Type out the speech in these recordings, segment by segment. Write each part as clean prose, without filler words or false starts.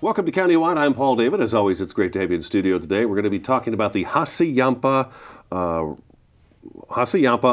Welcome to Countywide. I'm Paul David. As always, it's great to have you in studio today. We're going to be talking about the Hassayampa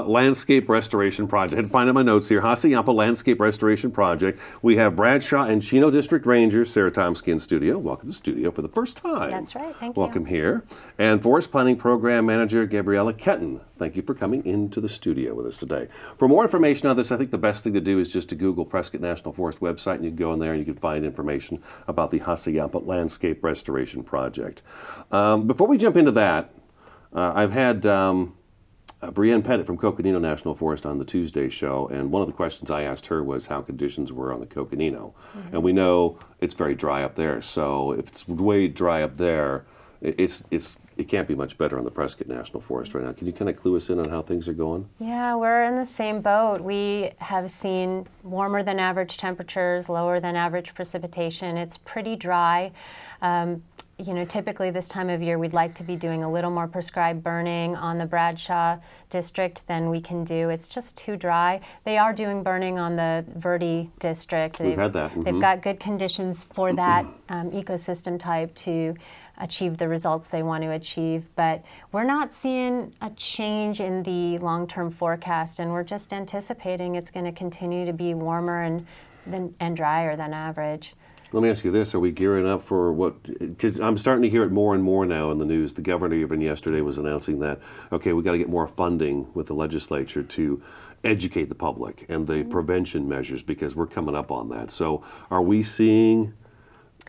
Landscape Restoration Project. I had to find in my notes here. Hassayampa Landscape Restoration Project. We have Bradshaw and Chino District Ranger Sarah Tomsky in studio. Welcome to the studio for the first time. That's right. Thank you. Welcome here. And Forest Planning Program Manager Gabrielle Kenton. Thank you for coming into the studio with us today. For more information on this, I think the best thing to do is just to Google Prescott National Forest website, and you can go in there and you can find information about the Hassayampa Landscape Restoration Project. Before we jump into that, I've had Brienne Pettit from Coconino National Forest on the Tuesday show, and one of the questions I asked her was how conditions were on the Coconino. And we know it's very dry up there, so if it's way dry up there, it can't be much better on the Prescott National Forest right now. Can you kind of clue us in on how things are going? Yeah, we're in the same boat. We have seen warmer than average temperatures, lower than average precipitation. It's pretty dry. You know, typically this time of year we'd like to be doing a little more prescribed burning on the Bradshaw district than we can do. It's just too dry. They are doing burning on the Verde district. We've had that. They've got good conditions for that ecosystem type to achieve the results they want to achieve, but we're not seeing a change in the long-term forecast, and we're just anticipating it's going to continue to be warmer and drier than average. Let me ask you this, are we gearing up for what, because I'm starting to hear it more and more now in the news. The governor even yesterday was announcing that, okay, we got to get more funding with the legislature to educate the public and the prevention measures, because we're coming up on that. So are we seeing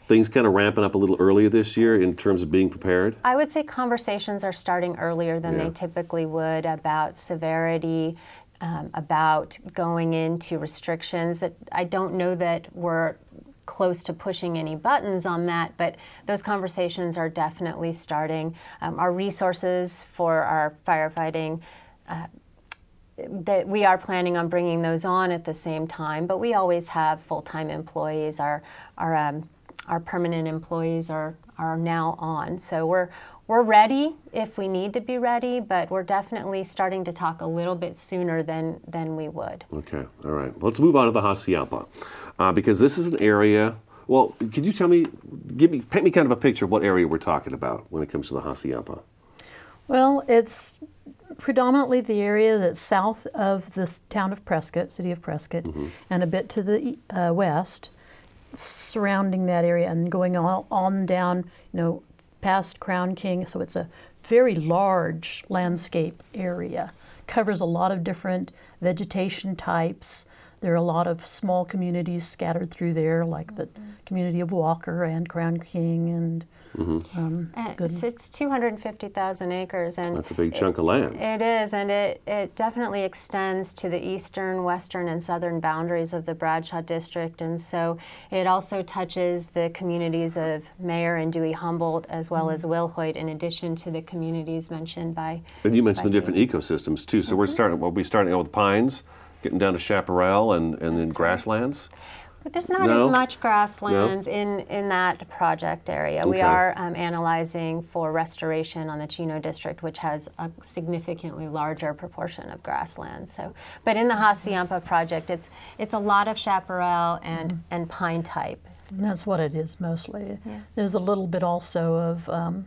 things kind of ramping up a little earlier this year in terms of being prepared? I would say conversations are starting earlier than they typically would about severity, about going into restrictions. That I don't know that we're close to pushing any buttons on that, but those conversations are definitely starting. Our resources for our firefighting, that we are planning on bringing those on at the same time, but we always have full-time employees. Our permanent employees are now on, so we're ready if we need to be ready, but we're definitely starting to talk a little bit sooner than we would. Okay, all right. Let's move on to the Hassayampa, because this is an area. Well, could you tell me, paint me kind of a picture of what area we're talking about when it comes to the Hassayampa? Well, it's predominantly the area that's south of the town of Prescott, city of Prescott, and a bit to the west, surrounding that area and going on down, you know, past Crown King. So it's a very large landscape area. Covers a lot of different vegetation types. There are a lot of small communities scattered through there, like the community of Walker and Crown King, and it's 250,000 acres, and that's a big chunk of land. It is, and it definitely extends to the eastern, western, and southern boundaries of the Bradshaw district, and so it also touches the communities of Mayer and Dewey Humboldt, as well as Wilhoit, in addition to the communities mentioned by. And you mentioned the different ecosystems too. So we'll be starting out with pines, getting down to chaparral and then grasslands. But there's not as much grasslands in that project area. We are analyzing for restoration on the Chino district, which has a significantly larger proportion of grasslands. So, but in the Hassayampa project, it's a lot of chaparral and pine type. And that's what it is mostly. There's a little bit also of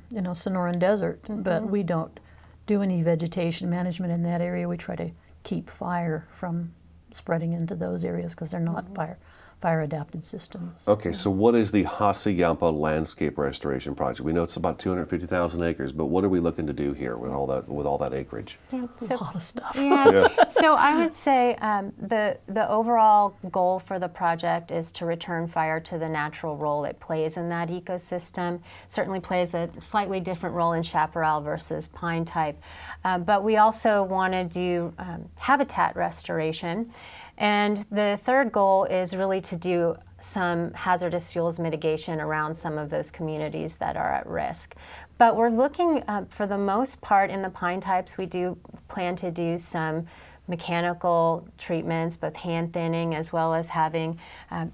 you know, Sonoran Desert, but we don't do any vegetation management in that area. We try to keep fire from spreading into those areas because they're not fire-adapted systems. Okay, so what is the Hassayampa Landscape Restoration Project? We know it's about 250,000 acres, but what are we looking to do here with all that acreage? Yeah, a lot of stuff. So I would say the overall goal for the project is to return fire to the natural role it plays in that ecosystem. Certainly plays a slightly different role in chaparral versus pine type, but we also want to do habitat restoration. And the third goal is really to do some hazardous fuels mitigation around some of those communities that are at risk. But we're looking, for the most part, in the pine types, we do plan to do some mechanical treatments, both hand thinning as well as having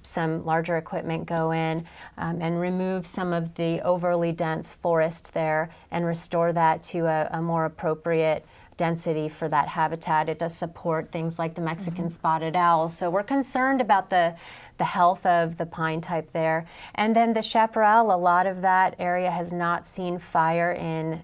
some larger equipment go in and remove some of the overly dense forest there and restore that to a more appropriate density for that habitat. It does support things like the Mexican spotted owl. So we're concerned about the health of the pine type there. And then the chaparral, a lot of that area has not seen fire in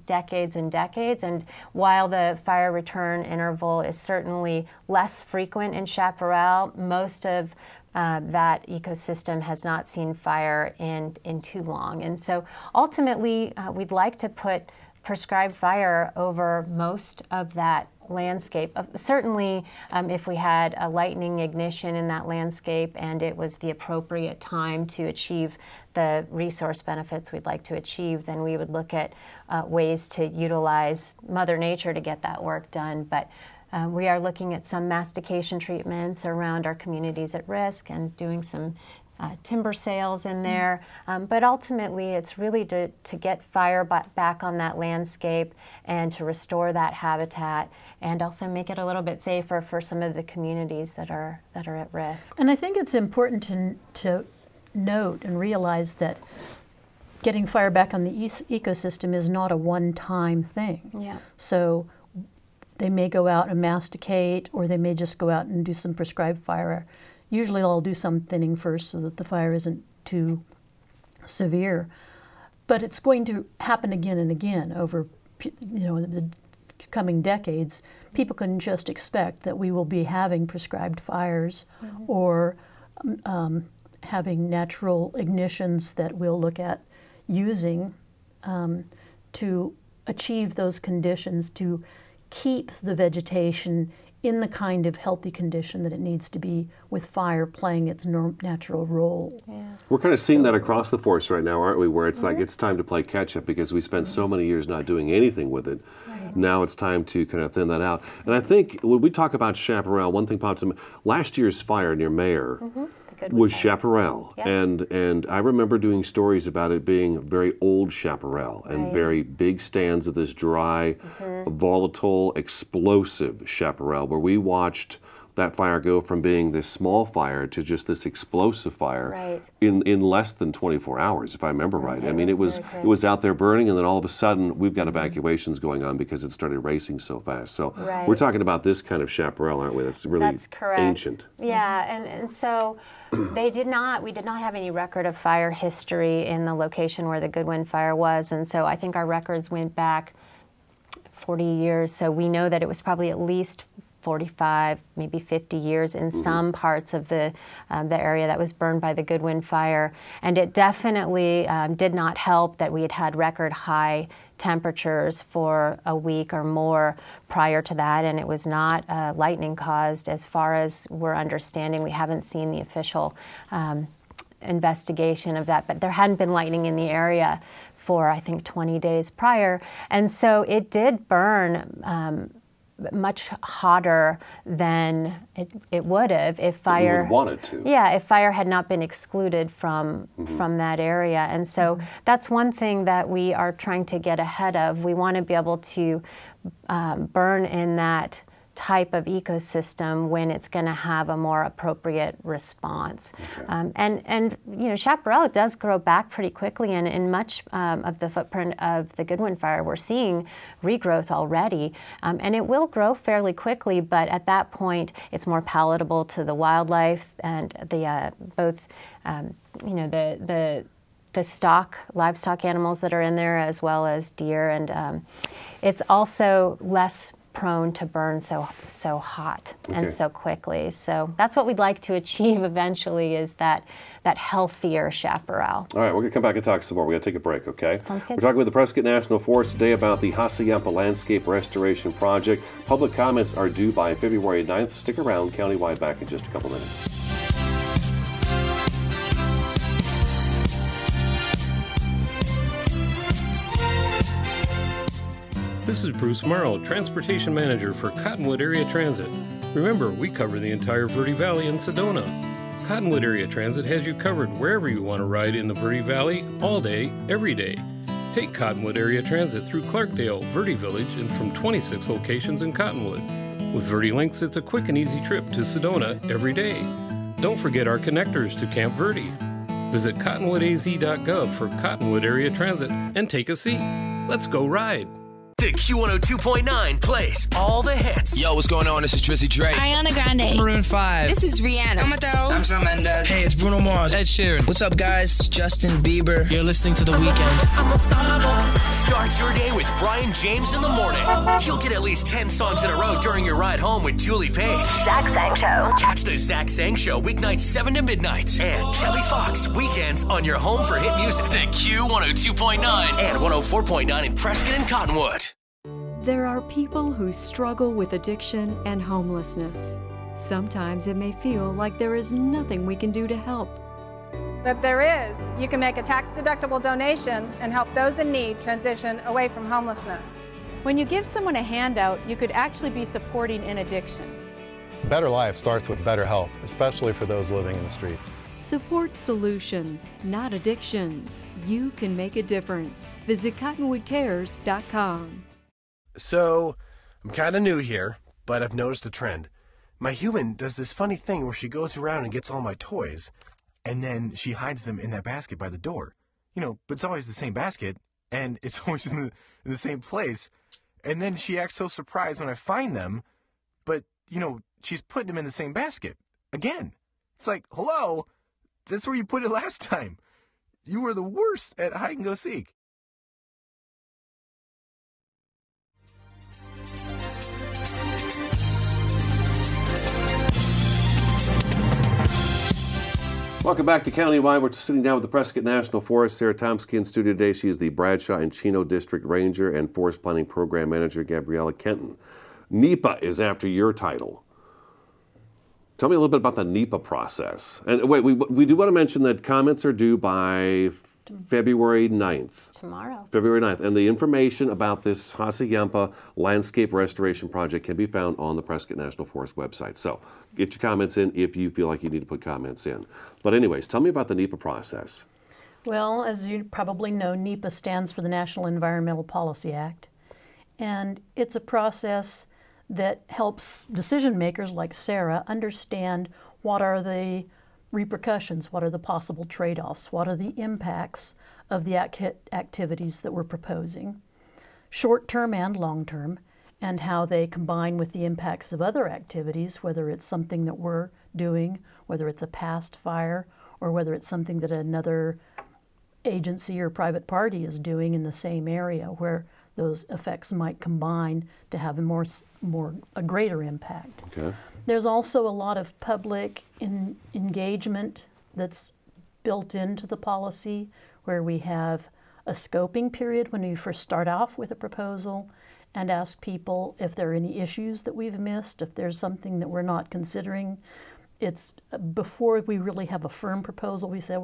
decades and decades, and while the fire return interval is certainly less frequent in chaparral, most of that ecosystem has not seen fire in too long. And so ultimately we'd like to put prescribed fire over most of that landscape. Certainly if we had a lightning ignition in that landscape and it was the appropriate time to achieve the resource benefits we'd like to achieve, then we would look at ways to utilize Mother Nature to get that work done. But we are looking at some mastication treatments around our communities at risk and doing some timber sales in there, but ultimately it's really to get fire back on that landscape and to restore that habitat and also make it a little bit safer for some of the communities that are at risk. And I think it's important to note and realize that getting fire back on the ecosystem is not a one-time thing. Yeah. So they may go out and masticate, or they may just go out and do some prescribed fire. Usually they'll do some thinning first so that the fire isn't too severe. But it's going to happen again and again over the coming decades. People can just expect that we will be having prescribed fires or having natural ignitions that we'll look at using to achieve those conditions to keep the vegetation in the kind of healthy condition that it needs to be, with fire playing its natural role. Yeah. We're kind of seeing that across the forest right now, aren't we? Where it's like it's time to play catch up because we spent so many years not doing anything with it. Right. Now it's time to kind of thin that out. And I think when we talk about chaparral, one thing pops in. Last year's fire near Mayer was chaparral, Yep. and I remember doing stories about it being very old chaparral and very big stands of this dry, volatile, explosive chaparral, where we watched that fire go from being this small fire to just this explosive fire in less than 24 hours, if I remember right. I mean, it was out there burning, and then all of a sudden we've got evacuations going on because it started racing so fast. So we're talking about this kind of chaparral, aren't we? That's really ancient. Yeah, and so we did not have any record of fire history in the location where the Goodwin fire was, and so I think our records went back 40 years, so we know that it was probably at least 45, maybe 50 years in some parts of the area that was burned by the Goodwin fire. And it definitely did not help that we had had record high temperatures for a week or more prior to that, and it was not lightning caused as far as we're understanding. We haven't seen the official investigation of that, but there hadn't been lightning in the area for, I think, 20 days prior. And so it did burn much hotter than it would have if fire wanted to. Yeah, if fire had not been excluded from that area. And so that's one thing that we are trying to get ahead of. We want to be able to burn in that type of ecosystem when it's going to have a more appropriate response. And you know, chaparral does grow back pretty quickly, and in much of the footprint of the Goodwin fire, we're seeing regrowth already, and it will grow fairly quickly, but at that point, it's more palatable to the wildlife and the both you know, the livestock animals that are in there, as well as deer, and it's also less prone to burn so hot and so quickly. So that's what we'd like to achieve eventually, is that healthier chaparral. All right, we're going to come back and talk some more. We got to take a break, okay? Sounds good. We're talking with the Prescott National Forest today about the Hassayampa Landscape Restoration Project. Public comments are due by February 9th. Stick around. Countywide back in just a couple minutes. This is Bruce Morrow, Transportation Manager for Cottonwood Area Transit. Remember, we cover the entire Verde Valley and Sedona. Cottonwood Area Transit has you covered wherever you want to ride in the Verde Valley, all day, every day. Take Cottonwood Area Transit through Clarkdale, Verde Village, and from 26 locations in Cottonwood. With Verde Links, it's a quick and easy trip to Sedona every day. Don't forget our connectors to Camp Verde. Visit cottonwoodaz.gov for Cottonwood Area Transit and take a seat. Let's go ride. The Q102.9 plays all the hits. Yo, what's going on? This is Drizzy Drake. Ariana Grande. Maroon 5. This is Rihanna. I'm Shawn Mendes. Hey, it's Bruno Mars. Ed Sheeran. What's up, guys? It's Justin Bieber. You're listening to The Weeknd. Start your day with Brian James in the morning. You'll get at least 10 songs in a row during your ride home with Julie Page. Zach Sang Show. Catch the Zach Sang Show weeknights 7 to midnight. And Kelly Fox weekends on your home for hit music. The Q102.9 and 104.9 in Prescott and Cottonwood. There are people who struggle with addiction and homelessness. Sometimes it may feel like there is nothing we can do to help. But there is. You can make a tax-deductible donation and help those in need transition away from homelessness. When you give someone a handout, you could actually be supporting an addiction. A better life starts with better health, especially for those living in the streets. Support solutions, not addictions. You can make a difference. Visit cottonwoodcares.com. So, I'm kind of new here, but I've noticed a trend. My human does this funny thing where she goes around and gets all my toys, and then she hides them in that basket by the door. You know, but it's always the same basket, and it's always in the same place. And then she acts so surprised when I find them, but, you know, she's putting them in the same basket. Again. It's like, hello, that's where you put it last time. You were the worst at hide and go seek. Welcome back to Countywide. We're sitting down with the Prescott National Forest. Sarah Tomsky in studio today. She is the Bradshaw and Chino District Ranger and Forest Planning Program Manager, Gabrielle Kenton. NEPA is after your title. Tell me a little bit about the NEPA process. And wait, we do want to mention that comments are due by February 9th. Tomorrow. February 9th. And the information about this Hassayampa landscape restoration project can be found on the Prescott National Forest website. So get your comments in if you feel like you need to put comments in. But anyways, tell me about the NEPA process. Well, as you probably know, NEPA stands for the National Environmental Policy Act. And it's a process that helps decision makers like Sarah understand what are the repercussions, what are the possible trade-offs, what are the impacts of the activities that we're proposing, short-term and long-term, and how they combine with the impacts of other activities, whether it's something that we're doing, whether it's a past fire, or whether it's something that another agency or private party is doing in the same area, where those effects might combine to have a greater impact. Okay. There's also a lot of public engagement that's built into the policy, where we have a scoping period when we first start off with a proposal and ask people if there are any issues that we've missed, if there's something that we're not considering. It's before we really have a firm proposal, we say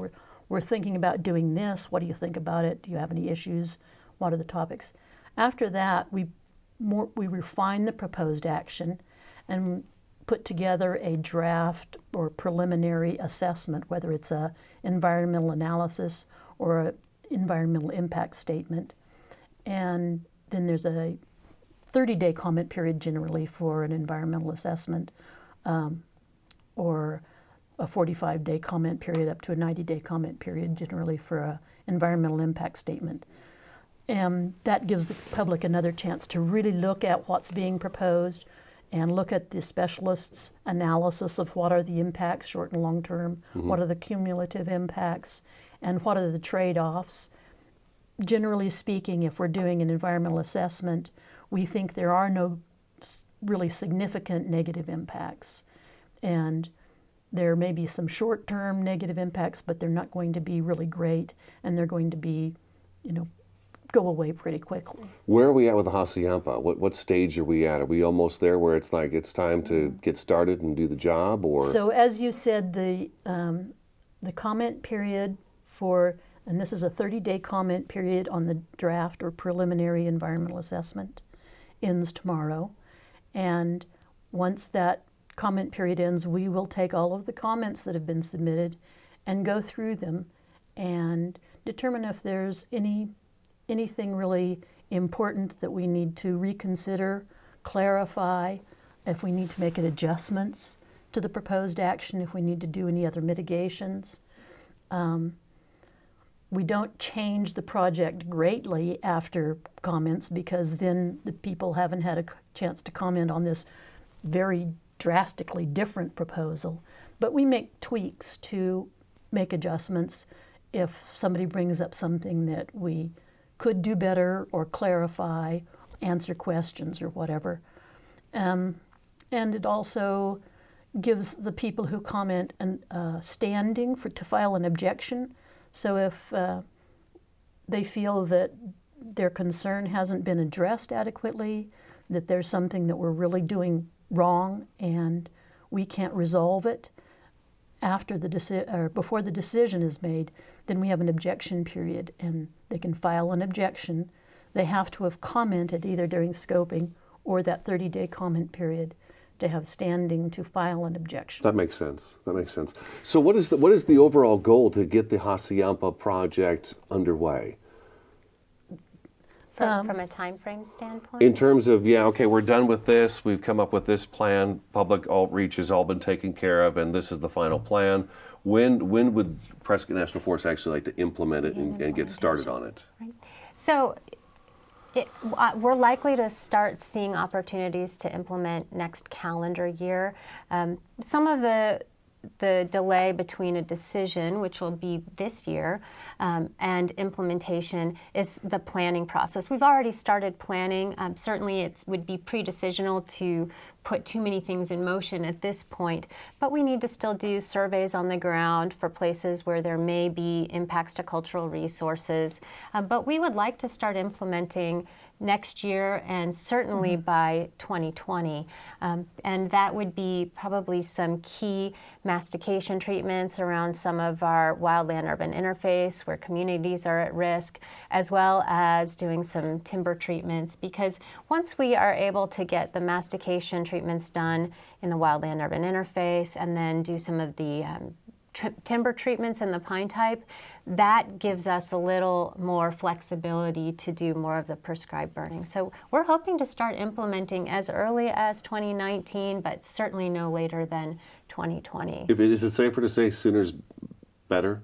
we're thinking about doing this. What do you think about it? Do you have any issues? What are the topics? After that, we refine the proposed action and put together a draft or preliminary assessment, whether it's an environmental analysis or an environmental impact statement. And then there's a 30-day comment period generally for an environmental assessment, or a 45-day comment period up to a 90-day comment period generally for an environmental impact statement. And that gives the public another chance to really look at what's being proposed and look at the specialists' analysis of what are the impacts, short and long term, what are the cumulative impacts, and what are the trade-offs. Generally speaking, if we're doing an environmental assessment, we think there are no really significant negative impacts. And there may be some short-term negative impacts, but they're not going to be really great, and they're going to be, go away pretty quickly. Where are we at with the Hassayampa? What stage are we at? Are we almost there where it's like it's time to get started and do the job? Or so, as you said, the comment period and this is a 30-day comment period on the draft or preliminary environmental assessment, ends tomorrow. And once that comment period ends, we will take all of the comments that have been submitted and go through them and determine if there's anything really important that we need to reconsider, clarify, if we need to make adjustments to the proposed action, if we need to do any other mitigations. we don't change the project greatly after comments, because then the people haven't had a chance to comment on this very drastically different proposal. But we make tweaks to make adjustments if somebody brings up something that we could do better or clarify, answer questions or whatever. And it also gives the people who comment a standing to file an objection. So if they feel that their concern hasn't been addressed adequately, that there's something that we're really doing wrong and we can't resolve it after the or before the decision is made, then we have an objection period, and they can file an objection. They have to have commented either during scoping or that 30-day comment period to have standing to file an objection. That makes sense. That makes sense. So what is the overall goal to get the Hassayampa project underway? From a time frame standpoint? In terms of, yeah, okay, we're done with this, we've come up with this plan, public outreach has all been taken care of, and this is the final plan. When would Prescott National Forest actually like to implement it and get started on it? Right. So we're likely to start seeing opportunities to implement next calendar year. Some of the delay between a decision, which will be this year, and implementation is the planning process. We've already started planning. Certainly it would be pre-decisional to put too many things in motion at this point, but we need to still do surveys on the ground for places where there may be impacts to cultural resources. But we would like to start implementing next year and certainly by 2020. And that would be probably some key mastication treatments around some of our wildland-urban interface where communities are at risk, as well as doing some timber treatments, because once we are able to get the mastication treatments done in the wildland-urban interface and then do some of the timber treatments in the pine type, that gives us a little more flexibility to do more of the prescribed burning. So we're hoping to start implementing as early as 2019, but certainly no later than 2020. Is it safer to say sooner's better?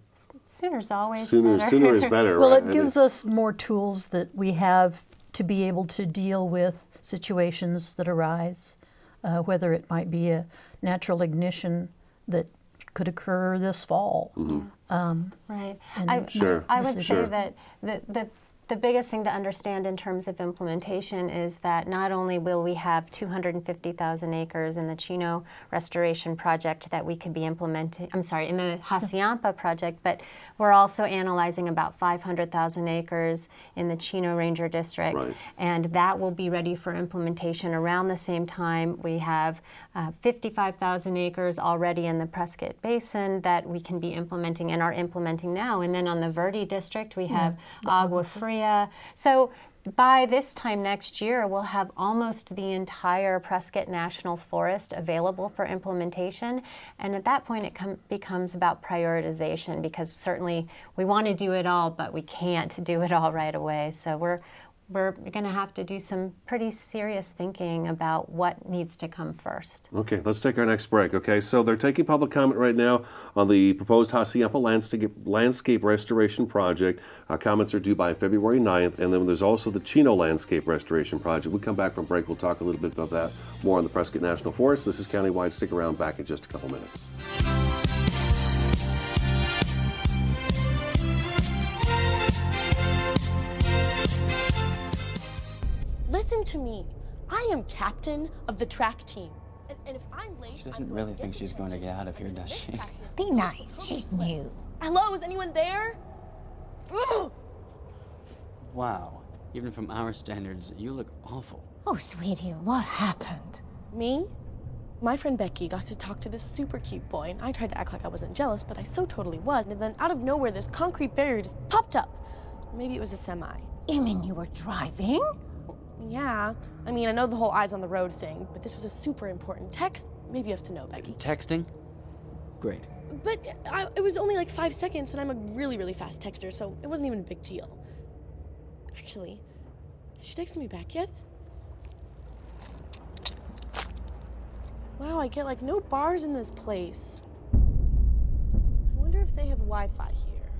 Sooner's always better. Sooner is better, well, right? It gives us more tools that we have to be able to deal with situations that arise, whether it might be a natural ignition that could occur this fall. Right. I would say that the biggest thing to understand in terms of implementation is that not only will we have 250,000 acres in the Chino restoration project that we could be implementing, in the Hassayampa project, but we're also analyzing about 500,000 acres in the Chino Ranger District, right. And that will be ready for implementation around the same time. We have 55,000 acres already in the Prescott Basin that we can be implementing and are implementing now. And then on the Verde District, we have Agua Fria. So by this time next year, we'll have almost the entire Prescott National Forest available for implementation. And at that point, it becomes about prioritization, because certainly we want to do it all, but we can't do it all right away. So we're going to have to do some pretty serious thinking about what needs to come first. Okay, let's take our next break. Okay, so they're taking public comment right now on the proposed Hassayampa landscape restoration project. Comments are due by February 9th, and then there's also the Chino landscape restoration project. When we come back from break, we'll talk a little bit about that more on the Prescott National Forest. This is Countywide. Stick around, back in just a couple minutes. Listen to me. I am captain of the track team. And if I'm late, she doesn't really think she's going to get out of here, does she? Be nice. She's new. Hello, is anyone there? Ugh! Wow. Even from our standards, you look awful. Oh, sweetie, what happened? Me? My friend Becky got to talk to this super cute boy, and I tried to act like I wasn't jealous, but I so totally was. And then out of nowhere, this concrete barrier just popped up. Maybe it was a semi. You mean you were driving? Yeah. I mean, I know the whole eyes on the road thing, but this was a super important text. Maybe you have to know, Becky. Texting? Great. But it was only like 5 seconds, and I'm a really, really fast texter, so it wasn't even a big deal. Actually, has she texted me back yet? Wow, I get like no bars in this place. I wonder if they have Wi-Fi here.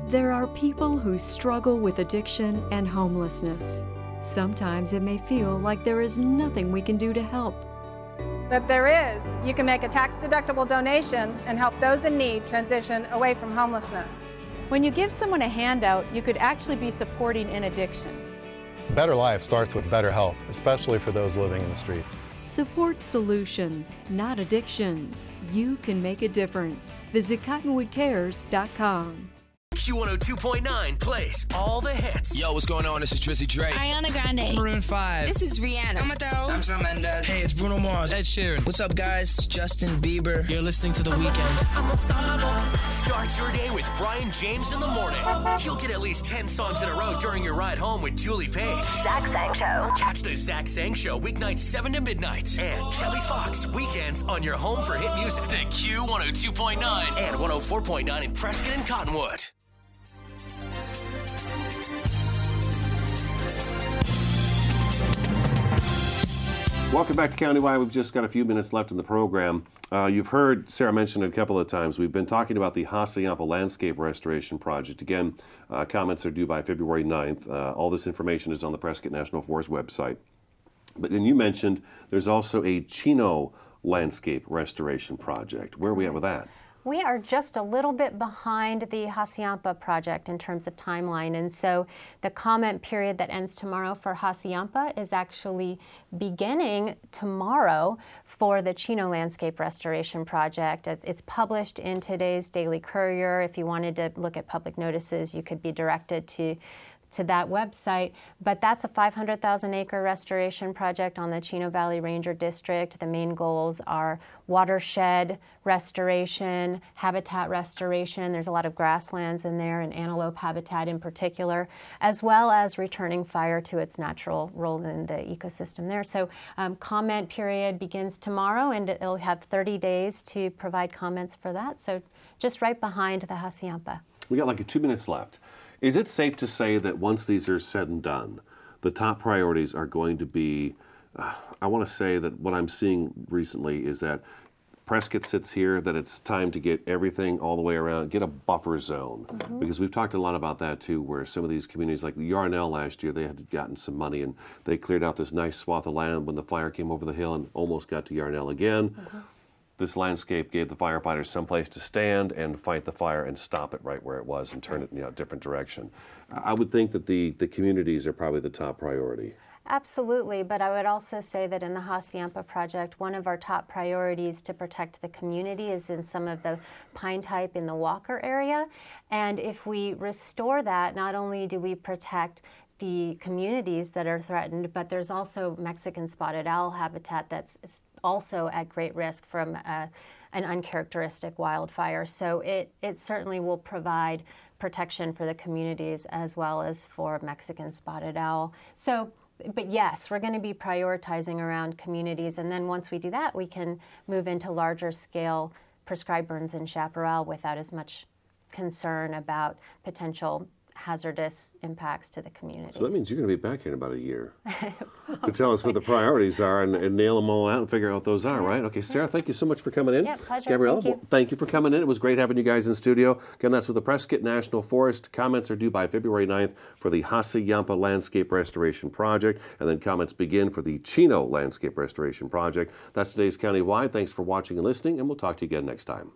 There are people who struggle with addiction and homelessness. Sometimes it may feel like there is nothing we can do to help. But there is. You can make a tax-deductible donation and help those in need transition away from homelessness. When you give someone a handout, you could actually be supporting an addiction. A better life starts with better health, especially for those living in the streets. Support solutions, not addictions. You can make a difference. Visit cottonwoodcares.com. Q102.9 plays all the hits. Yo, what's going on? This is Drizzy Drake. Ariana Grande. Maroon 5. This is Rihanna. I'm Shawn Mendes. Hey, it's Bruno Mars. Ed Sheeran. What's up, guys? It's Justin Bieber. You're listening to The Weeknd. Start your day with Brian James in the morning. You'll get at least 10 songs in a row during your ride home with Julie Page. Zach Sang Show. Catch the Zach Sang Show weeknights 7 to midnight. And Kelly Fox weekends on your home for hit music. The Q102.9 and 104.9 in Prescott and Cottonwood. Welcome back to Countywide. We've just got a few minutes left in the program. You've heard Sarah mention it a couple of times. We've been talking about the Hassayampa Landscape Restoration Project. Again, comments are due by February 9th. All this information is on the Prescott National Forest website. But then you mentioned there's also a Chino Landscape Restoration Project. Where are we at with that? We are just a little bit behind the Hassayampa project in terms of timeline, and so the comment period that ends tomorrow for Hassayampa is actually beginning tomorrow for the Chino Landscape Restoration Project. It's published in today's Daily Courier. If you wanted to look at public notices, you could be directed to that website, but that's a 500,000 acre restoration project on the Chino Valley Ranger District. The main goals are watershed restoration, habitat restoration. There's a lot of grasslands in there and antelope habitat in particular, as well as returning fire to its natural role in the ecosystem there. So comment period begins tomorrow, and it'll have 30 days to provide comments for that. So just right behind the Hassayampa. We got like 2 minutes left. Is it safe to say that once these are said and done, the top priorities are going to be, I want to say that what I'm seeing recently is that Prescott sits here, that it's time to get everything all the way around, get a buffer zone. Because we've talked a lot about that too, where some of these communities, like Yarnell last year, they had gotten some money and they cleared out this nice swath of land when the fire came over the hill and almost got to Yarnell again. This landscape gave the firefighters some place to stand and fight the fire and stop it right where it was and turn it in a different direction. I would think that the communities are probably the top priority. Absolutely, but I would also say that in the Hassayampa project, one of our top priorities to protect the community is in some of the pine type in the Walker area. And if we restore that, not only do we protect the communities that are threatened, but there's also Mexican spotted owl habitat that's also at great risk from an uncharacteristic wildfire. So it certainly will provide protection for the communities as well as for Mexican spotted owl. So, but yes, we're going to be prioritizing around communities, and then once we do that, we can move into larger scale prescribed burns in chaparral without as much concern about potential hazardous impacts to the community. So that means you're going to be back here in about a year to tell us what the priorities are and nail them all out and figure out what those are, right? Okay, Sarah, thank you so much for coming in. Yeah, pleasure. Gabrielle, thank you for coming in. It was great having you guys in studio. Again, that's with the Prescott National Forest. Comments are due by February 9th for the Hassayampa Landscape Restoration Project, and then comments begin for the Chino Landscape Restoration Project. That's today's Countywide. Thanks for watching and listening, and we'll talk to you again next time.